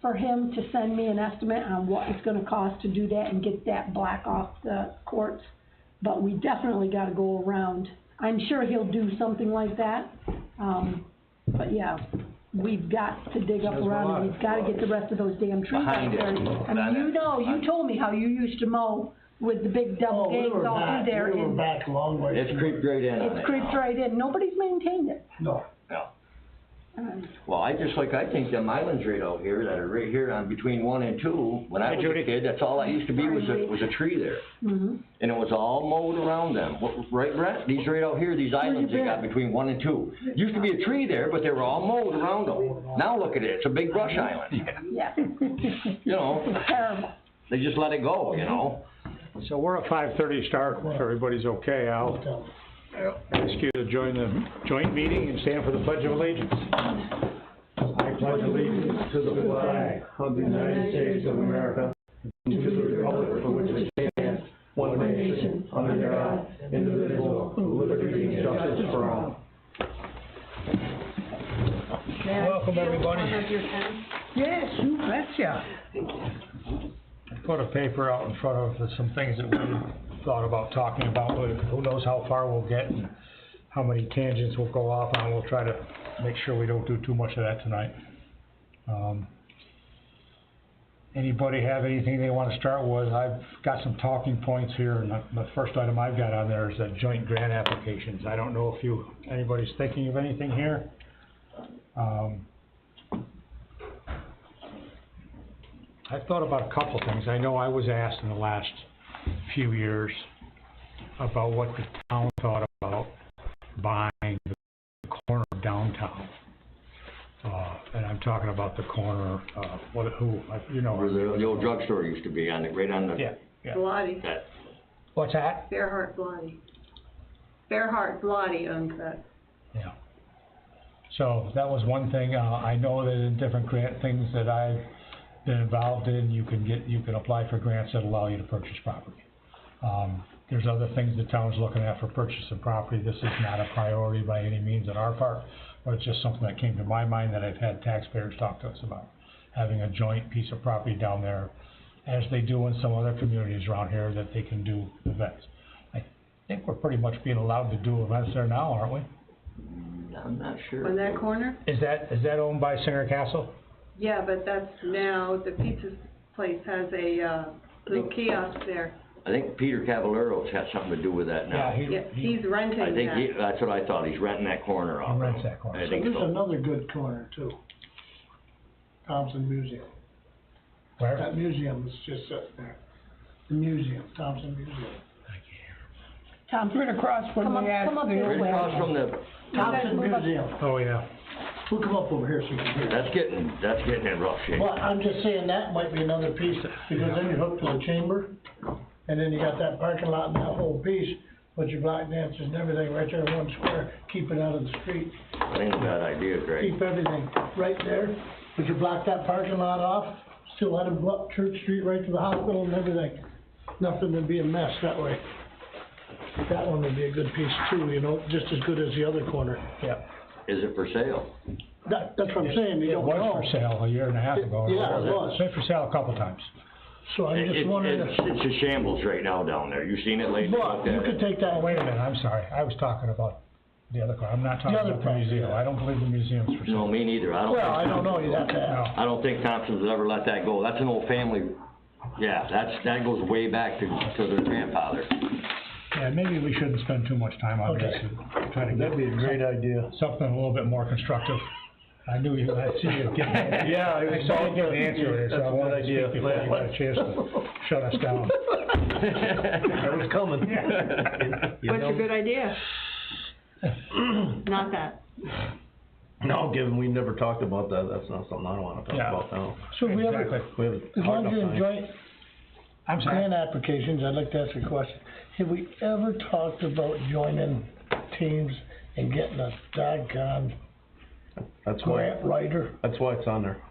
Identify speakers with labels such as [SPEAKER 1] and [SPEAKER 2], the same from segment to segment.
[SPEAKER 1] for him to send me an estimate on what it's gonna cost to do that and get that black off the courts. But we definitely gotta go around. I'm sure he'll do something like that, but yeah, we've got to dig up around and we've gotta get the rest of those damn trees out there. I mean, you told me how you used to mow with the big double gates all through there.
[SPEAKER 2] We were back a long way.
[SPEAKER 3] It's creeped right in.
[SPEAKER 1] It's creeped right in, nobody's maintained it.
[SPEAKER 2] No.
[SPEAKER 3] No. Well, I think them islands right out here that are right here on between 1 and 2, when I was a kid, that's all I used to be was a tree there. And it was all mowed around them. Right, Brett? These right out here, these islands they got between 1 and 2. Used to be a tree there, but they were all mowed around them. Now look at it, it's a big brush island.
[SPEAKER 1] Yeah.
[SPEAKER 3] You know,
[SPEAKER 1] It's terrible.
[SPEAKER 3] they just let it go, you know?
[SPEAKER 4] So we're at 5:30 start, if everybody's okay, I'll ask you to join the joint meeting and stand for the Pledge of Allegiance. I pledge allegiance to the flag of the United States of America, and to the republic for which it stands, one nation, under God, indivisible, with liberty and justice for all. Welcome, everybody.
[SPEAKER 2] Yes, you betcha.
[SPEAKER 4] I put a paper out in front of some things that we thought about talking about, but who knows how far we'll get and how many tangents we'll go off on. We'll try to make sure we don't do too much of that tonight. Anybody have anything they want to start with? I've got some talking points here, and the first item I've got on there is the joint grant applications. I don't know if anybody's thinking of anything here. I've thought about a couple things. I know I was asked in the last few years about what the town thought about buying the corner of downtown. And I'm talking about the corner, where
[SPEAKER 3] the old drugstore used to be on it, right on the.
[SPEAKER 4] Yeah.
[SPEAKER 5] Bloody.
[SPEAKER 4] What's that?
[SPEAKER 5] Fairheart Bloody. Fairheart Bloody owns that.
[SPEAKER 4] Yeah. So that was one thing. I know that in different grant things that I've been involved in, you can apply for grants that allow you to purchase property. There's other things the town's looking at for purchase of property. This is not a priority by any means on our part, but it's just something that came to my mind that I've had taxpayers talk to us about. Having a joint piece of property down there, as they do in some other communities around here, that they can do events. I think we're pretty much being allowed to do events there now, aren't we?
[SPEAKER 3] I'm not sure.
[SPEAKER 5] On that corner?
[SPEAKER 4] Is that owned by Singer Castle?
[SPEAKER 5] Yeah, but that's now, the pizza place has a, little kiosk there.
[SPEAKER 3] I think Peter Cavaliero's had something to do with that now.
[SPEAKER 5] Yeah, he's renting that.
[SPEAKER 3] I think that's what I thought, he's renting that corner off.
[SPEAKER 4] He rents that corner.
[SPEAKER 3] I think
[SPEAKER 2] There's
[SPEAKER 3] so.
[SPEAKER 2] another good corner too. Thompson Museum.
[SPEAKER 4] Where?
[SPEAKER 2] That museum is just sitting there. The museum, Thompson Museum.
[SPEAKER 1] Tom, right across from
[SPEAKER 3] Right across from the,
[SPEAKER 2] Thompson Museum.
[SPEAKER 4] Oh, yeah.
[SPEAKER 2] We'll come up over here so you can hear.
[SPEAKER 3] that's getting in rough shape.
[SPEAKER 2] Well, I'm just saying that might be another piece, because then you're hooked to the chamber, and then you got that parking lot and that whole piece, but your black dancers and everything right there in one square, keep it out of the street.
[SPEAKER 3] I think it's a bad idea, Greg.
[SPEAKER 2] Keep everything right there, but you block that parking lot off, still let them go up Church Street right to the hospital and everything. Nothing would be a mess that way. That one would be a good piece too, you know, just as good as the other corner.
[SPEAKER 4] Yeah.
[SPEAKER 3] Is it for sale?
[SPEAKER 2] That's what I'm saying, you
[SPEAKER 4] It
[SPEAKER 2] don't know.
[SPEAKER 4] was for sale a year and a half ago.
[SPEAKER 2] Yeah, it was.
[SPEAKER 4] It's been for sale a couple times.
[SPEAKER 2] So I'm just wondering if,
[SPEAKER 3] It's a shambles right now down there. You seen it lately?
[SPEAKER 2] but you could take that.
[SPEAKER 4] Oh, wait a minute, I'm sorry. I was talking about the other car. I'm not talking
[SPEAKER 2] other
[SPEAKER 4] about the museum.
[SPEAKER 2] property.
[SPEAKER 4] I don't believe the museum's for sale.
[SPEAKER 3] No, me neither.
[SPEAKER 2] Well, I don't know, you'd have to ask.
[SPEAKER 4] No.
[SPEAKER 3] I don't think Thompson's ever let that go. That's an old family, yeah, that goes way back to their grandfather.
[SPEAKER 4] Yeah, maybe we shouldn't spend too much time on this.
[SPEAKER 2] Okay.
[SPEAKER 4] Try to get
[SPEAKER 2] idea.
[SPEAKER 4] something a little bit more constructive. I see you getting.
[SPEAKER 2] Yeah,
[SPEAKER 4] I saw you get the answer there, so I wanted to speak before you got a chance to shut us down.
[SPEAKER 2] That was coming.
[SPEAKER 5] What's a good idea? Not that.
[SPEAKER 6] No, given we never talked about that, that's not something I wanna talk about now.
[SPEAKER 2] So we have,
[SPEAKER 4] Exactly.
[SPEAKER 6] We have
[SPEAKER 2] as long as you're in joint
[SPEAKER 4] I'm sorry.
[SPEAKER 2] grant applications, I'd like to ask a question. Have we ever talked about joining teams and getting a doggone
[SPEAKER 6] That's why,
[SPEAKER 2] grant writer?
[SPEAKER 6] that's why it's on there.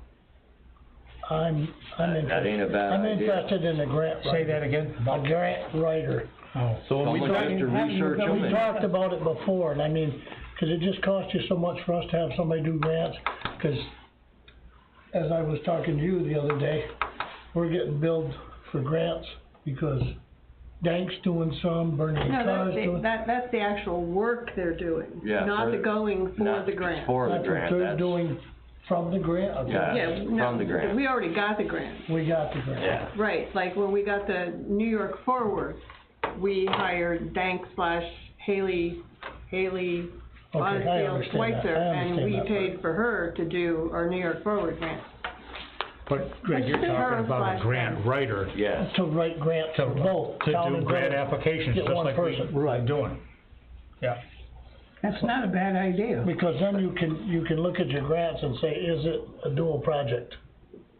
[SPEAKER 2] I'm interested.
[SPEAKER 3] That ain't a bad
[SPEAKER 2] I'm
[SPEAKER 3] idea.
[SPEAKER 2] interested in a grant writer.
[SPEAKER 4] Say that again?
[SPEAKER 2] A grant writer.
[SPEAKER 4] Oh,
[SPEAKER 6] So when we
[SPEAKER 3] Someone
[SPEAKER 6] talk,
[SPEAKER 3] just to research them
[SPEAKER 2] We
[SPEAKER 3] and.
[SPEAKER 2] talked about it before, and I mean, 'cause it just costs you so much for us to have somebody do grants, 'cause as I was talking to you the other day, we're getting billed for grants because Dank's doing some, Bernie
[SPEAKER 5] No,
[SPEAKER 2] Carr's doing.
[SPEAKER 5] that's the actual work they're doing,
[SPEAKER 3] Yeah,
[SPEAKER 5] not
[SPEAKER 3] for
[SPEAKER 5] the
[SPEAKER 3] the-
[SPEAKER 5] going for
[SPEAKER 3] Not
[SPEAKER 5] the grant.
[SPEAKER 3] For the
[SPEAKER 2] That's what
[SPEAKER 3] grant,
[SPEAKER 2] they're
[SPEAKER 3] that's,
[SPEAKER 2] doing from the grant? Okay.
[SPEAKER 3] Yeah.
[SPEAKER 5] Yeah, no,
[SPEAKER 3] from the grant.
[SPEAKER 5] we already got the grant.
[SPEAKER 2] We got the grant.
[SPEAKER 3] yeah.
[SPEAKER 5] Right, like when we got the New York Forward, we hired Dank / Haley
[SPEAKER 2] I
[SPEAKER 5] Bonfield
[SPEAKER 2] understand that.
[SPEAKER 5] Schweitzer,
[SPEAKER 2] I
[SPEAKER 5] and
[SPEAKER 2] understand
[SPEAKER 5] we
[SPEAKER 2] that
[SPEAKER 5] paid for her to do our New York Forward grant.
[SPEAKER 4] But Greg, you're
[SPEAKER 5] Her
[SPEAKER 4] talking about a
[SPEAKER 5] slash
[SPEAKER 4] grant writer
[SPEAKER 3] Yes.
[SPEAKER 2] To write grants
[SPEAKER 4] to,
[SPEAKER 2] for both.
[SPEAKER 4] to
[SPEAKER 2] town
[SPEAKER 4] do
[SPEAKER 2] and
[SPEAKER 4] grant
[SPEAKER 2] village.
[SPEAKER 4] applications,
[SPEAKER 2] Get
[SPEAKER 4] just
[SPEAKER 2] one
[SPEAKER 4] like we've
[SPEAKER 2] person.
[SPEAKER 4] been doing. Yeah.
[SPEAKER 1] That's not a bad idea.
[SPEAKER 2] Because then you can look at your grants and say, is it a dual project?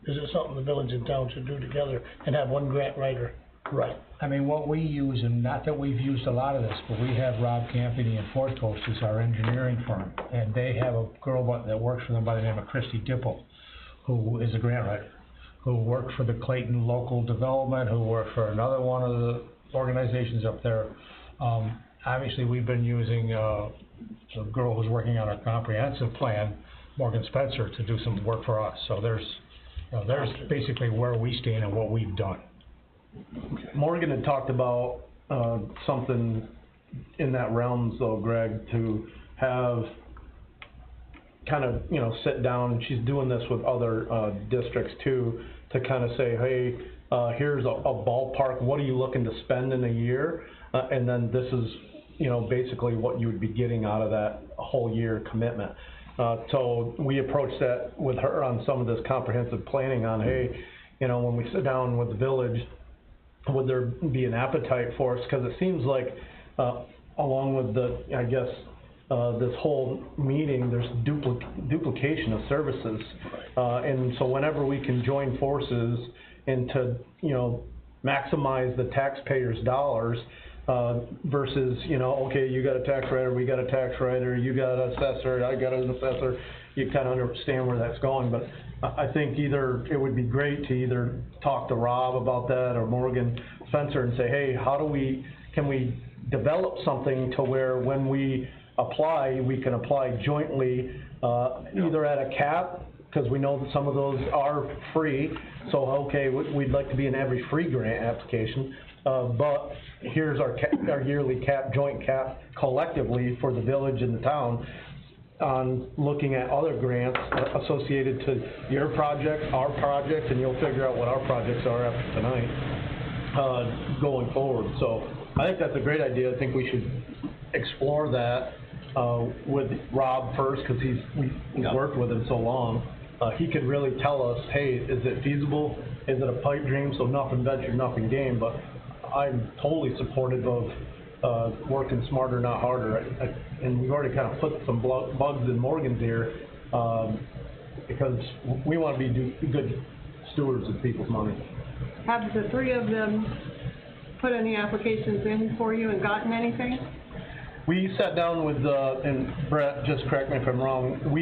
[SPEAKER 2] Is it something the village and town should do together and have one grant writer write?
[SPEAKER 4] I mean, what we use, and not that we've used a lot of this, but we have Rob Campany and Fourth Coast as our engineering firm, and they have a girl that works for them by the name of Christy Dipple, who is a grant writer, who worked for the Clayton Local Development, who worked for another one of the organizations up there. Obviously, we've been using, a girl who's working on a comprehensive plan, Morgan Spencer, to do some work for us, so there's basically where we stand and what we've done.
[SPEAKER 6] Morgan had talked about, something in that realm though, Greg, to have kind of, sit down, and she's doing this with other, districts too, to kind of say, hey, here's a ballpark, what are you looking to spend in a year? And then this is, basically what you would be getting out of that whole year commitment. So we approached that with her on some of this comprehensive planning on, hey, when we sit down with the village, would there be an appetite for us? Because it seems like, along with this whole meeting, there's duplication of services. And so whenever we can join forces and to, maximize the taxpayers' dollars, versus, okay, you got a tax writer, we got a tax writer, you got an assessor, I got an assessor, you kind of understand where that's going. But I think either, it would be great to either talk to Rob about that or Morgan Spencer and say, hey, can we develop something to where when we apply, we can apply jointly, either at a cap, because we know that some of those are free, so okay, we'd like to be in every free grant application, but here's our yearly cap, joint cap collectively for the village and the town, on looking at other grants associated to your project, our project, and you'll figure out what our projects are after tonight, going forward. So I think that's a great idea. I think we should explore that with Rob first, because we've worked with him so long. He could really tell us, hey, is it feasible? Is it a pipe dream? So nothing ventured, nothing gained. But I'm totally supportive of working smarter, not harder. And we've already kind of put some bugs in Morgan's ear, because we want to be good stewards of people's money.
[SPEAKER 5] Have the three of them put any applications in for you and gotten anything?
[SPEAKER 6] We sat down with, and Brett, just correct me if I'm wrong, we